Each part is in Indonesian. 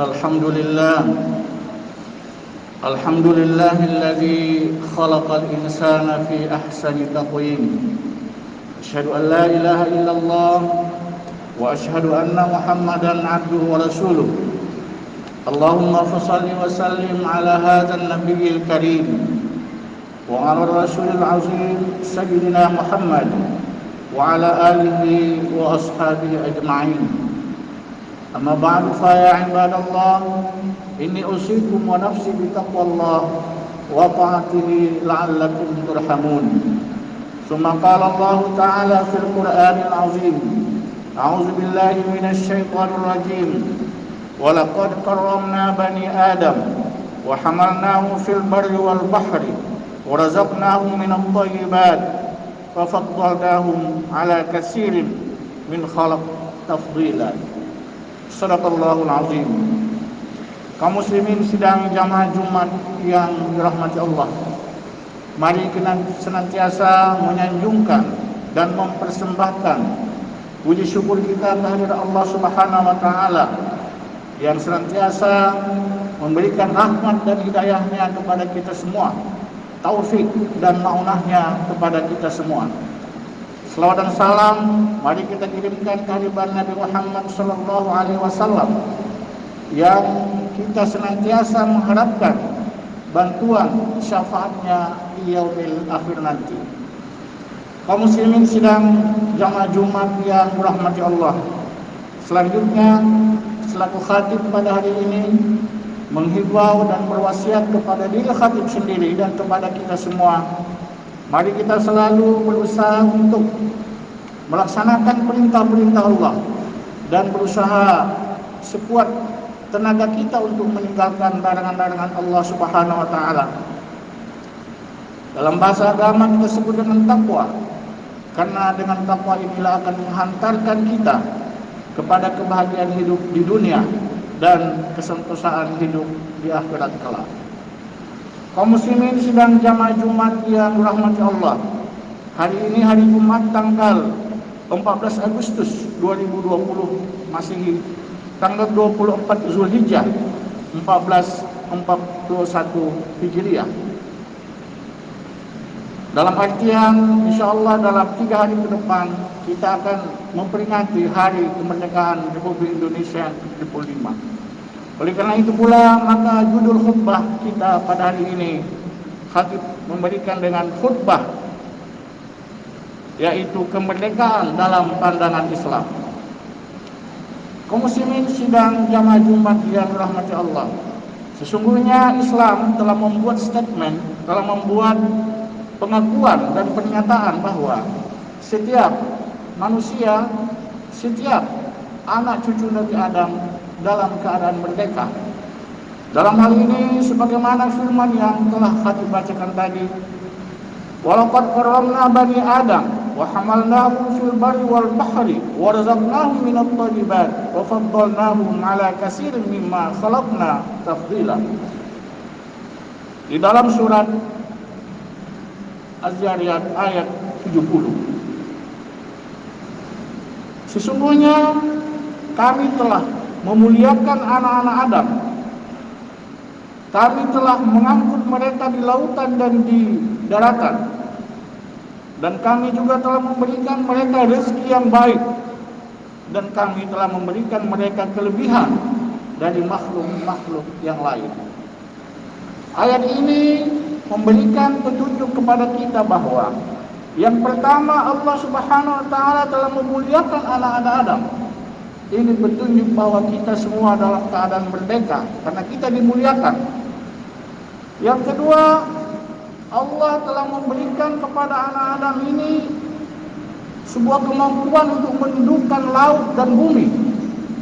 الحمد لله الحمد لله الذي خلق الإنسان في أحسن تقويم. أشهد أن لا إله إلا الله وأشهد أن محمدا عبده ورسوله. اللهم فصل وسلم على هذا النبي الكريم وعلى الرسول العظيم سيدنا محمد وعلى آله وأصحابه أجمعين. أما بعد فيا عباد الله إني أوصيكم ونفسي بتقوى الله وطاعته لعلكم ترحمون. ثم قال الله تعالى في القرآن العظيم: أعوذ بالله من الشيطان الرجيم. ولقد كرمنا بني آدم وحملناهم في البر والبحر ورزقناهم من الطيبات وفضلناهم على كثير من خلق تفضيلا. Sadaqallahul azim. Kaum muslimin sidang jamaah Jumat yang dirahmati Allah, mari kita senantiasa menyanjungkan dan mempersembahkan puji syukur kita kehadirat Allah Subhanahu wa taala yang senantiasa memberikan rahmat dan hidayahnya kepada kita semua, taufik dan maunahnya kepada kita semua. Selawat dan salam mari kita kirimkan kehadirat Nabi Muhammad sallallahu alaihi wasallam yang kita senantiasa mengharapkan bantuan syafaatnya di yaumil akhir nanti. Kaum muslimin sidang jamaah Jumat yang dirahmati Allah, selanjutnya selaku khatib pada hari ini menghimbau dan berwasiat kepada diri khatib sendiri dan kepada kita semua, mari kita selalu berusaha untuk melaksanakan perintah-perintah Allah dan berusaha sekuat tenaga kita untuk meninggalkan larangan-larangan Allah Subhanahu wa taala. Dalam bahasa agama kita sebut dengan takwa, karena dengan takwa inilah akan menghantarkan kita kepada kebahagiaan hidup di dunia dan kesentosaan hidup di akhirat kelak. Kaum muslimin sidang jamaah Jumat yang dirahmati Allah, hari ini hari Jumat tanggal 14 Agustus 2020 Masehi, tanggal 24 Zulhijjah 1441 Hijriah. Dalam artian insyaallah dalam 3 hari ke depan kita akan memperingati hari kemerdekaan Republik Indonesia ke-75. Oleh karena itu pula maka judul khutbah kita pada hari ini khatib memberikan dengan khutbah yaitu kemerdekaan dalam pandangan Islam. Kaum muslimin sidang jamaah Jumat yang dirahmati Allah, sesungguhnya Islam telah membuat statement, telah membuat pengakuan dan pernyataan bahwa setiap manusia, setiap anak cucu Nabi Adam dalam keadaan merdeka. Dalam hal ini sebagaimana firman yang telah khatib bacakan tadi, walaqad karramna bani Adam wa hamalnahum fil barri wal bahri wa razaqnahum minat thayyibat wa faddalnahum ala katsirin mimma khalaqna tafdila. Di dalam surat Az-Zariyat ayat 70. Sesungguhnya kami telah memuliakan anak-anak Adam. Kami telah mengangkut mereka di lautan dan di daratan. Dan kami juga telah memberikan mereka rezeki yang baik. Dan kami telah memberikan mereka kelebihan dari makhluk-makhluk yang lain. Ayat ini memberikan petunjuk kepada kita bahwa yang pertama Allah Subhanahu wa taala telah memuliakan anak-anak Adam. Ini petunjuk bahwa kita semua dalam keadaan merdeka karena kita dimuliakan. Yang kedua, Allah telah memberikan kepada anak Adam ini sebuah kemampuan untuk menundukkan laut dan bumi.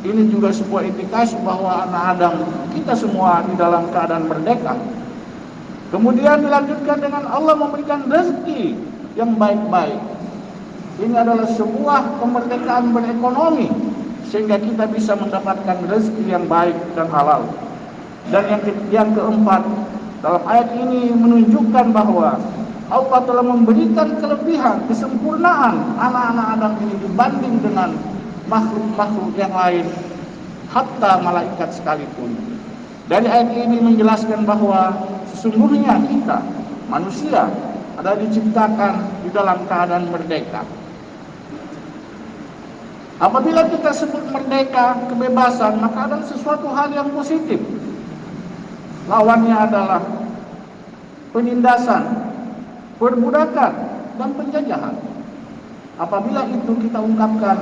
Ini juga sebuah indikasi bahwa anak Adam kita semua di dalam keadaan merdeka. Kemudian dilanjutkan dengan Allah memberikan rezeki yang baik-baik. Ini adalah sebuah kemerdekaan berekonomi sehingga kita bisa mendapatkan rezeki yang baik dan halal. Dan yang keempat, dalam ayat ini menunjukkan bahwa Allah telah memberikan kelebihan, kesempurnaan anak-anak Adam ini dibanding dengan makhluk-makhluk yang lain. hatta malaikat sekalipun. Dari ayat ini menjelaskan bahwa sesungguhnya kita manusia adalah diciptakan di dalam keadaan merdeka. Apabila kita sebut merdeka, kebebasan, maka adalah sesuatu hal yang positif. Lawannya adalah penindasan, perbudakan, dan penjajahan. Apabila itu kita ungkapkan,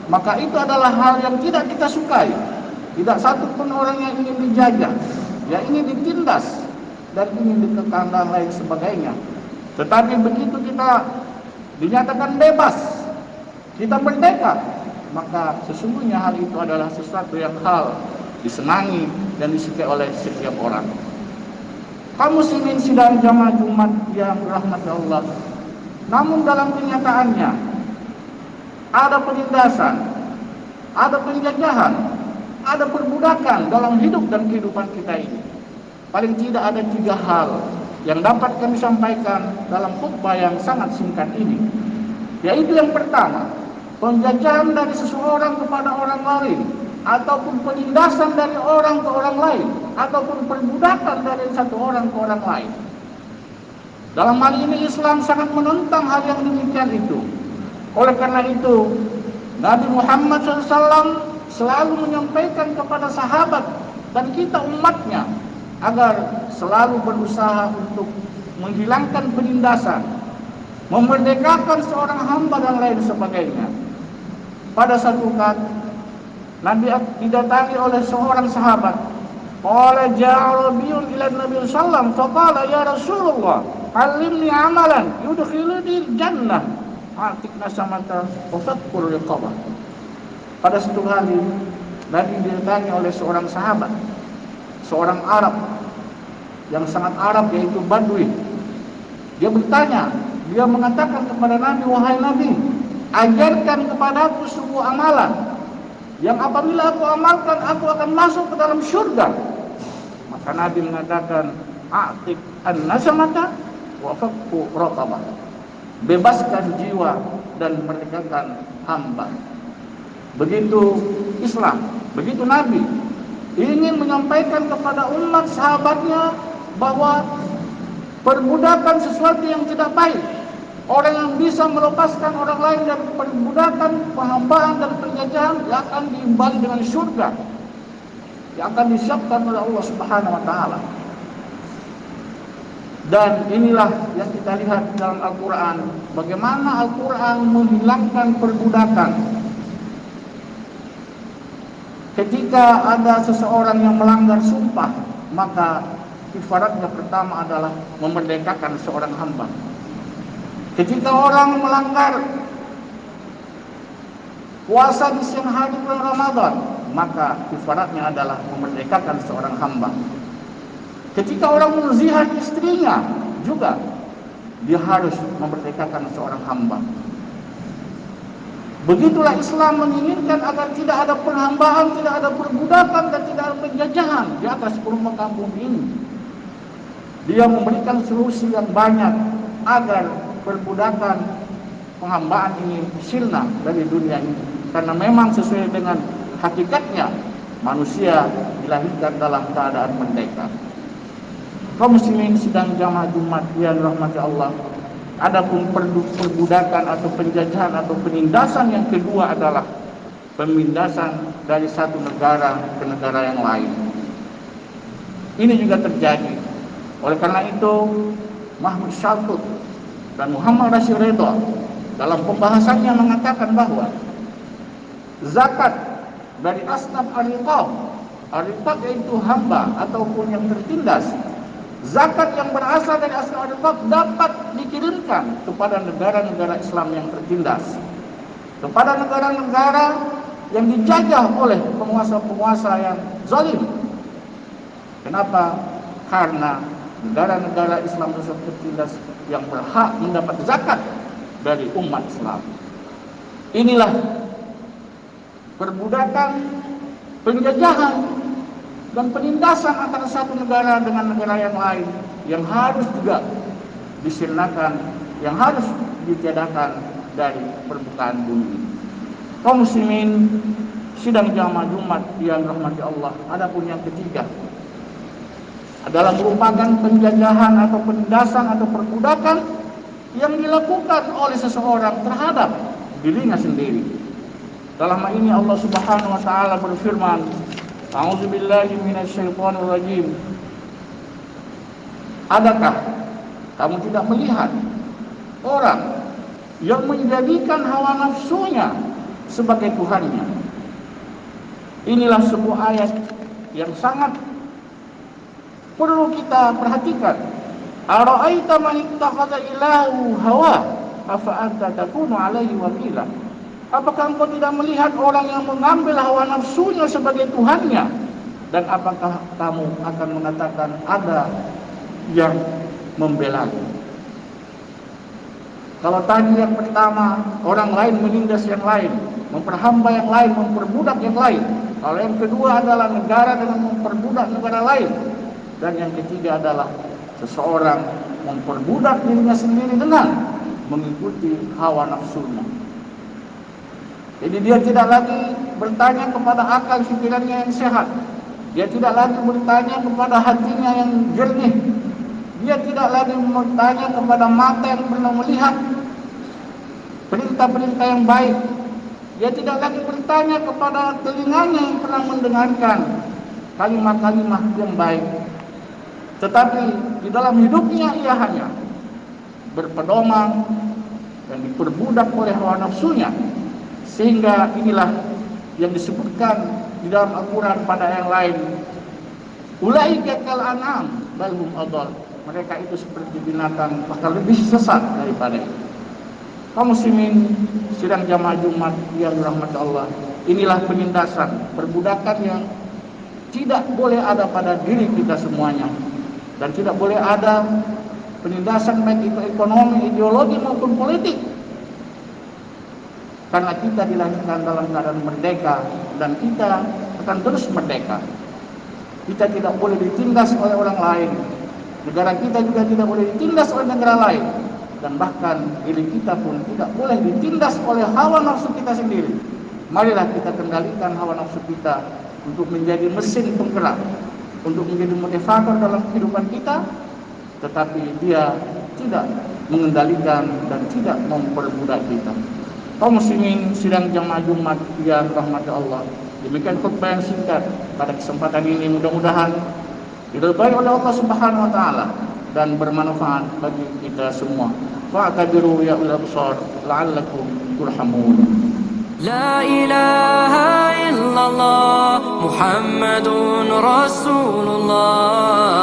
maka itu adalah hal yang tidak kita sukai. Tidak satu pun orang yang ingin dijajah, yang ingin ditindas, dan ingin dikekang dan lain sebagainya. Tetapi begitu kita dinyatakan bebas, kita merdeka, maka sesungguhnya hal itu adalah sesuatu yang hal disenangi dan disukai oleh setiap orang. Kaum muslimin sidang jamaah Jumat yang dirahmati Allah, namun dalam kenyataannya ada penindasan, ada penjajahan, ada perbudakan dalam hidup dan kehidupan kita ini. Paling tidak ada 3 hal yang dapat kami sampaikan dalam khutbah yang sangat singkat ini. Yaitu yang pertama, penjajahan dari seseorang kepada orang lain, ataupun penindasan dari orang ke orang lain, ataupun perbudakan dari satu orang ke orang lain. Dalam hal ini Islam sangat menentang hal yang demikian itu. Oleh karena itu, Nabi Muhammad SAW selalu menyampaikan kepada sahabat dan kita umatnya agar selalu berusaha untuk menghilangkan penindasan, memerdekakan seorang hamba dan lain sebagainya. Pada satu saat Nabi didatangi oleh seorang sahabat. Qala ja'a rabiun ila Nabi sallallahu faqala ya Rasulullah, 'allimni 'amalan yudkhiluni jannah. Atikna samata wa faqur riqabah. Pada satu hari Nabi didatangi oleh seorang sahabat, seorang Arab yang sangat Arab, yaitu Badui. Dia bertanya, dia mengatakan kepada Nabi, wahai Nabi, ajarkan kepadaku sebuah amalan yang apabila aku amalkan aku akan masuk ke dalam surga. Maka Nabi mengatakan, a'tik an-nasamata wa fakku raqabah. Bebaskan jiwa dan merdekakan hamba. Begitu Islam, begitu Nabi ingin menyampaikan kepada umat sahabatnya bahwa perbudakan sesuatu yang tidak baik. Orang yang bisa melepaskan orang lain dari perbudakan, penghambaan dan penjajahan, yang akan diimbangi dengan surga yang akan disiapkan oleh Allah Subhanahu wa taala. Dan inilah yang kita lihat dalam Al-Quran, bagaimana Al-Quran menghilangkan perbudakan. Ketika ada seseorang yang melanggar sumpah, maka kifaratnya pertama adalah memerdekakan seorang hamba. Ketika orang melanggar puasa di siang hari bulan Ramadan, maka kifaratnya adalah memerdekakan seorang hamba. Ketika orang menzihar istrinya, juga dia harus memerdekakan seorang hamba. Begitulah Islam menginginkan agar tidak ada penghambaan, tidak ada perbudakan, dan tidak ada penjajahan di atas permukaan bumi ini. Dia memberikan solusi yang banyak agar perbudakan, penghambaan ini sirna dari dunia ini. Karena memang sesuai dengan hakikatnya, manusia dilahirkan dalam keadaan merdeka. Kaum muslimin sedang jamaah Jumat yang dirahmati Allah. Adapun perbudakan atau penjajahan atau penindasan yang kedua adalah pemindasan dari satu negara ke negara yang lain. Ini juga terjadi. Oleh karena itu, Mahmud Syaltut dan Muhammad Rashid Ridha dalam pembahasannya mengatakan bahwa zakat dari asnaf ar-riqab yaitu hamba ataupun yang tertindas, zakat yang berasal dari asnaf ar-riqab dapat dikirimkan kepada negara-negara Islam yang tertindas, kepada negara-negara yang dijajah oleh penguasa-penguasa yang zalim. Kenapa? Karena negara-negara Islam tersebut tertindas yang berhak mendapat zakat dari umat Islam. Inilah perbudakan, penjajahan, dan penindasan antara satu negara dengan negara yang lain yang harus juga disirnakan, yang harus ditiadakan dari permukaan bumi. Kaum muslimin sidang jamaah Jumat yang rahmati Allah. Adapun yang ketiga adalah merupakan penjajahan atau penindasan atau perbudakan yang dilakukan oleh seseorang terhadap dirinya sendiri. Dalam hal ini Allah Subhanahu wa taala berfirman, "A'udzubillahi minasyaitonirrajim." Adakah kamu tidak melihat orang yang menjadikan hawa nafsunya sebagai Tuhannya? Inilah sebuah ayat yang sangat perlu kita perhatikan. Ara'aita man ittakhadha ilahu hawa afa anta takunu alaihi wakila. Apakah engkau tidak melihat orang yang mengambil hawa nafsunya sebagai Tuhannya? Dan apakah kamu akan mengatakan ada yang membelanya? Kalau tadi yang pertama, orang lain menindas yang lain, memperhamba yang lain, memperbudak yang lain. Kalau yang kedua adalah negara dengan memperbudak negara lain. Dan yang ketiga adalah seseorang memperbudak dirinya sendiri dengan mengikuti hawa nafsunya. Jadi dia tidak lagi bertanya kepada akal pikirannya yang sehat. Dia tidak lagi bertanya kepada hatinya yang jernih. Dia tidak lagi bertanya kepada mata yang pernah melihat perintah-perintah yang baik. Dia tidak lagi bertanya kepada telinganya yang pernah mendengarkan kalimat-kalimat yang baik. Tetapi di dalam hidupnya ia hanya berpedoman dan diperbudak oleh hawa nafsunya. Sehingga inilah yang disebutkan di dalam Al-Quran pada yang lain. Ulaika kal an'am bal hum adall. Mereka itu seperti binatang, bahkan lebih sesat daripada itu. Kaum muslimin sidang jamaah Jumat yang dirahmati Allah, inilah penindasan, perbudakan yang tidak boleh ada pada diri kita semuanya. Dan tidak boleh ada penindasan baik itu ekonomi, ideologi maupun politik. Karena kita dilahirkan dalam keadaan merdeka dan kita akan terus merdeka. Kita tidak boleh ditindas oleh orang lain. Negara kita juga tidak boleh ditindas oleh negara lain. Dan bahkan diri kita pun tidak boleh ditindas oleh hawa nafsu kita sendiri. Marilah kita kendalikan hawa nafsu kita untuk menjadi mesin penggerak, untuk menjadi motivator dalam kehidupan kita, tetapi dia tidak mengendalikan dan tidak memperbudak kita. Kaum muslimin sidang jamaah Jumat yang rahmati Allah, demikian khutbah yang singkat pada kesempatan ini, mudah-mudahan diridhai oleh Allah Subhanahu wa taala dan bermanfaat bagi kita semua. Fa'tabiru ya ulil absar la'allakum turhamun. La ilaha illallah Muhammadun Rasulullah.